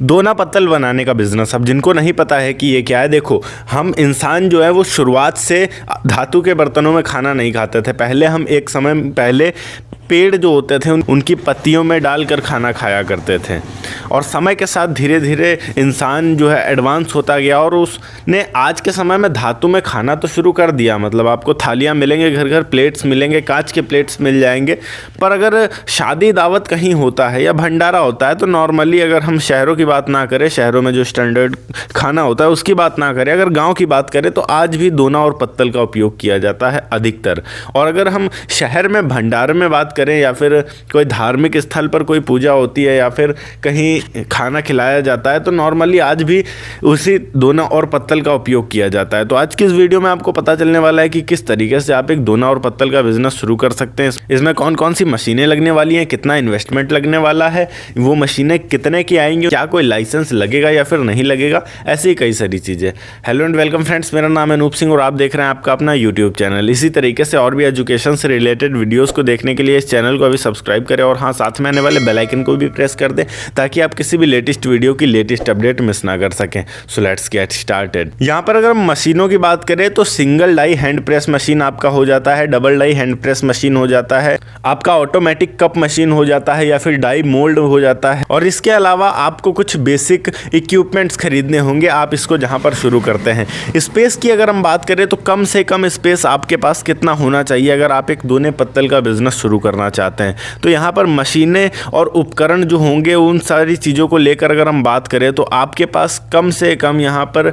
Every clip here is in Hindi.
दोना पत्तल बनाने का बिजनेस। अब जिनको नहीं पता है कि ये क्या है, देखो हम इंसान जो है वो शुरुआत से धातु के बर्तनों में खाना नहीं खाते थे। पहले हम एक समय पहले पेड़ जो होते थे उनकी पत्तियों में डालकर खाना खाया करते थे, और समय के साथ धीरे धीरे इंसान जो है एडवांस होता गया और उसने आज के समय में धातु में खाना तो शुरू कर दिया। मतलब आपको थालियाँ मिलेंगे, घर घर प्लेट्स मिलेंगे, कांच के प्लेट्स मिल जाएंगे। पर अगर शादी दावत कहीं होता है या भंडारा होता है तो नॉर्मली, अगर हम शहरों की बात ना करें, शहरों में जो स्टैंडर्ड खाना होता है उसकी बात ना करें, अगर गाँव की बात करें तो आज भी दोना और पत्तल का उपयोग किया जाता है अधिकतर। और अगर हम शहर में भंडारे में बात करें या फिर कोई धार्मिक स्थल पर कोई पूजा होती है या फिर कहीं खाना खिलाया जाता है तो नॉर्मली आज भी उसी दोना और पत्तल का उपयोग किया जाता है। तो आज की इस वीडियो में आपको पता चलने वाला है कि किस तरीके से आप एक दोना और पत्तल का बिजनेस शुरू कर सकते हैं। इसमें कौन कौन सी मशीनें लगने वाली हैं, कितना इन्वेस्टमेंट लगने वाला है, वो मशीनें कितने की आएंगी, क्या कोई लाइसेंस लगेगा या फिर नहीं लगेगा, ऐसी ही कई सारी चीज़ें। हेलो एंड वेलकम फ्रेंड्स, मेरा नाम है अनूप सिंह और आप देख रहे हैं आपका अपना यूट्यूब चैनल। इसी तरीके से और भी एजुकेशन से रिलेटेड वीडियोज़ को देखने के लिए इस चैनल को अभी सब्सक्राइब करें और हाँ, साथ में आने वाले बेल आइकन को भी प्रेस कर दें ताकि आप किसी भी लेटेस्ट वीडियो की लेटेस्ट अपडेट मिस ना कर सकें। So let's get started. यहाँ पर अगर मशीनों की बात करें तो single die hand press machine आपका हो जाता है, double die hand press machine हो जाता है, आपका ऑटोमेटिक कप मशीन हो जाता है या फिर डाई मोल्ड हो जाता है। और इसके अलावा आपको कुछ बेसिक इक्विपमेंट्स खरीदने होंगे आप इसको जहाँ पर शुरू करते हैं। स्पेस की अगर हम बात करें तो कम से कम स्पेस आपके पास कितना होना चाहिए अगर आप एक दोने पत्तल का बिजनेस शुरू करना चाहते हैं। तो यहाँ पर मशीनें और उपकरण जो होंगे उन सारी चीज़ों को लेकर अगर हम बात करें तो आपके पास कम से कम यहाँ पर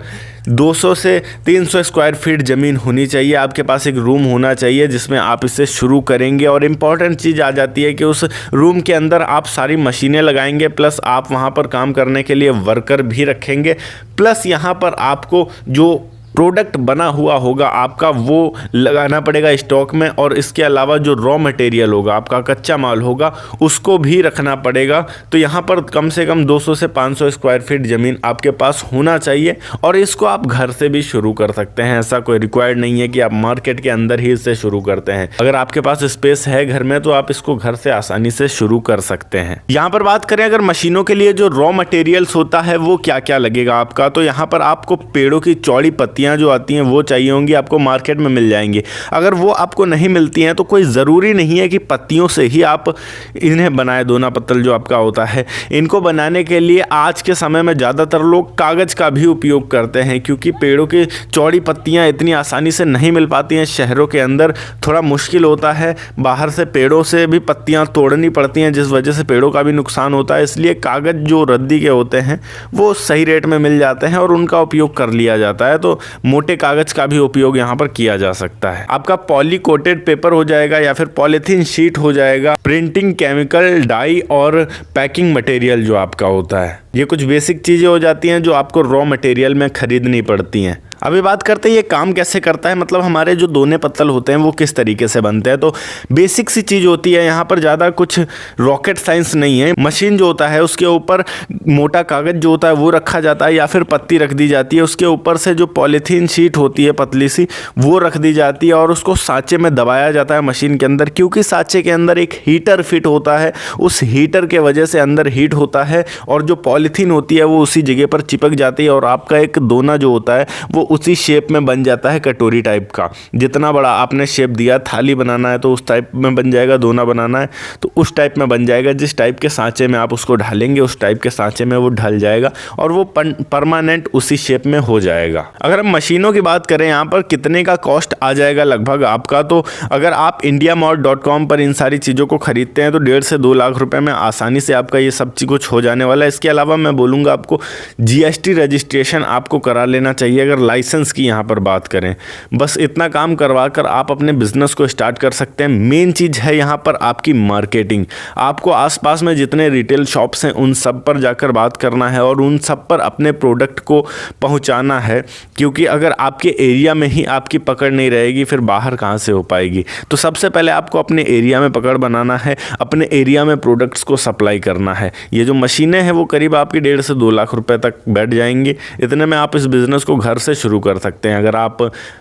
200 से 300 स्क्वायर फीट ज़मीन होनी चाहिए। आपके पास एक रूम होना चाहिए जिसमें आप इसे शुरू करेंगे। और इम्पॉर्टेंट चीज़ आ जाती है कि उस रूम के अंदर आप सारी मशीनें लगाएंगे, प्लस आप वहाँ पर काम करने के लिए वर्कर भी रखेंगे, प्लस यहाँ पर आपको जो प्रोडक्ट बना हुआ होगा आपका वो लगाना पड़ेगा स्टॉक में। और इसके अलावा जो रॉ मटेरियल होगा, आपका कच्चा माल होगा, उसको भी रखना पड़ेगा। तो यहाँ पर कम से कम 200 से 500 स्क्वायर फीट ज़मीन आपके पास होना चाहिए और इसको आप घर से भी शुरू कर सकते हैं। ऐसा कोई रिक्वायर्ड नहीं है कि आप मार्केट के अंदर ही इससे शुरू करते हैं। अगर आपके पास स्पेस है घर में तो आप इसको घर से आसानी से शुरू कर सकते हैं। यहाँ पर बात करें अगर मशीनों के लिए जो रॉ मटेरियल्स होता है वो क्या क्या लगेगा आपका, तो यहाँ पर आपको पेड़ों की चौड़ी पत्तियाँ जो आती हैं वो चाहिए होंगी, आपको मार्केट में मिल जाएंगी। अगर वो आपको नहीं मिलती हैं तो कोई ज़रूरी नहीं है कि पत्तियों से ही आप इन्हें बनाए। दोना पत्तल जो आपका होता है, इनको बनाने के लिए आज के समय में ज़्यादातर लोग कागज़ का भी उपयोग करते हैं, क्योंकि पेड़ों की चौड़ी पत्तियां इतनी आसानी से नहीं मिल पाती हैं। शहरों के अंदर थोड़ा मुश्किल होता है, बाहर से पेड़ों से भी पत्तियां तोड़नी पड़ती हैं जिस वजह से पेड़ों का भी नुकसान होता है। इसलिए कागज़ जो रद्दी के होते हैं वो सही रेट में मिल जाते हैं और उनका उपयोग कर लिया जाता है। तो मोटे कागज का भी उपयोग यहाँ पर किया जा सकता है। आपका पॉली कोटेड पेपर हो जाएगा या फिर पॉलीथीन शीट हो जाएगा, प्रिंटिंग केमिकल, डाई और पैकिंग मटेरियल जो आपका होता है। ये कुछ बेसिक चीज़ें हो जाती हैं जो आपको रॉ मटेरियल में खरीदनी पड़ती हैं। अभी बात करते हैं ये काम कैसे करता है, मतलब हमारे जो दोने पत्तल होते हैं वो किस तरीके से बनते हैं। तो बेसिक सी चीज़ होती है, यहाँ पर ज़्यादा कुछ रॉकेट साइंस नहीं है। मशीन जो होता है उसके ऊपर मोटा कागज़ जो होता है वो रखा जाता है या फिर पत्ती रख दी जाती है। उसके ऊपर से जो पॉलीथीन शीट होती है पतली सी वो रख दी जाती है और उसको सांचे में दबाया जाता है मशीन के अंदर, क्योंकि सांचे के अंदर एक हीटर फिट होता है। उस हीटर के वजह से अंदर हीट होता है और जो पॉलीथीन होती है वो उसी जगह पर चिपक जाती है और आपका एक दोना जो होता है वो उसी शेप में बन जाता है, कटोरी टाइप का। जितना बड़ा आपने शेप दिया, थाली बनाना है तो उस टाइप में बन जाएगा, दोना बनाना है तो उस टाइप में बन जाएगा। जिस टाइप के सांचे में आप उसको ढालेंगे उस टाइप के सांचे में वो ढल जाएगा और वो परमानेंट उसी शेप में हो जाएगा। अगर हम मशीनों की बात करें यहाँ पर कितने का कॉस्ट आ जाएगा लगभग आपका, तो अगर आप indiamart.com पर इन सारी चीज़ों को खरीदते हैं तो 1.5 से 2 लाख रुपए में आसानी से आपका ये सब चीज़ कुछ हो जाने वाला है। इसके अलावा मैं बोलूँगा आपको GST रजिस्ट्रेशन आपको करा लेना चाहिए अगर लाइसेंस की यहाँ पर बात करें। बस इतना काम करवा कर आप अपने बिजनेस को स्टार्ट कर सकते हैं। मेन चीज़ है यहाँ पर आपकी मार्केटिंग। आपको आसपास में जितने रिटेल शॉप्स हैं उन सब पर जाकर बात करना है और उन सब पर अपने प्रोडक्ट को पहुँचाना है, क्योंकि अगर आपके एरिया में ही आपकी पकड़ नहीं रहेगी फिर बाहर कहाँ से हो पाएगी। तो सबसे पहले आपको अपने एरिया में पकड़ बनाना है, अपने एरिया में प्रोडक्ट्स को सप्लाई करना है। ये जो मशीनें हैं वो करीब आपकी 1.5 से 2 लाख रुपए तक बैठ जाएंगी। इतने में आप इस बिज़नेस को घर से शुरू शुरू कर सकते हैं। अगर आप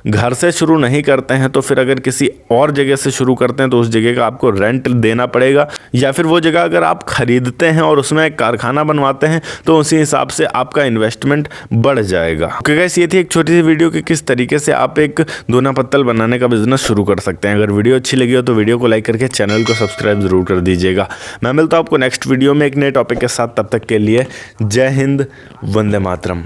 घर से शुरू नहीं करते हैं तो फिर अगर किसी और जगह से शुरू करते हैं तो उस जगह का आपको रेंट देना पड़ेगा, या फिर वो जगह अगर आप खरीदते हैं और उसमें एक कारखाना बनवाते हैं तो उसी हिसाब से आपका इन्वेस्टमेंट बढ़ जाएगा। ओके गाइस, ये थी एक छोटी सी वीडियो कि किस तरीके से आप एक दोना पत्तल बनाने का बिजनेस शुरू कर सकते हैं। अगर वीडियो अच्छी लगी हो तो वीडियो को लाइक करके चैनल को सब्सक्राइब जरूर कर दीजिएगा। मैं मिलता हूं आपको नेक्स्ट वीडियो में एक नए टॉपिक के साथ। तब तक के लिए जय हिंद, वंदे मातरम।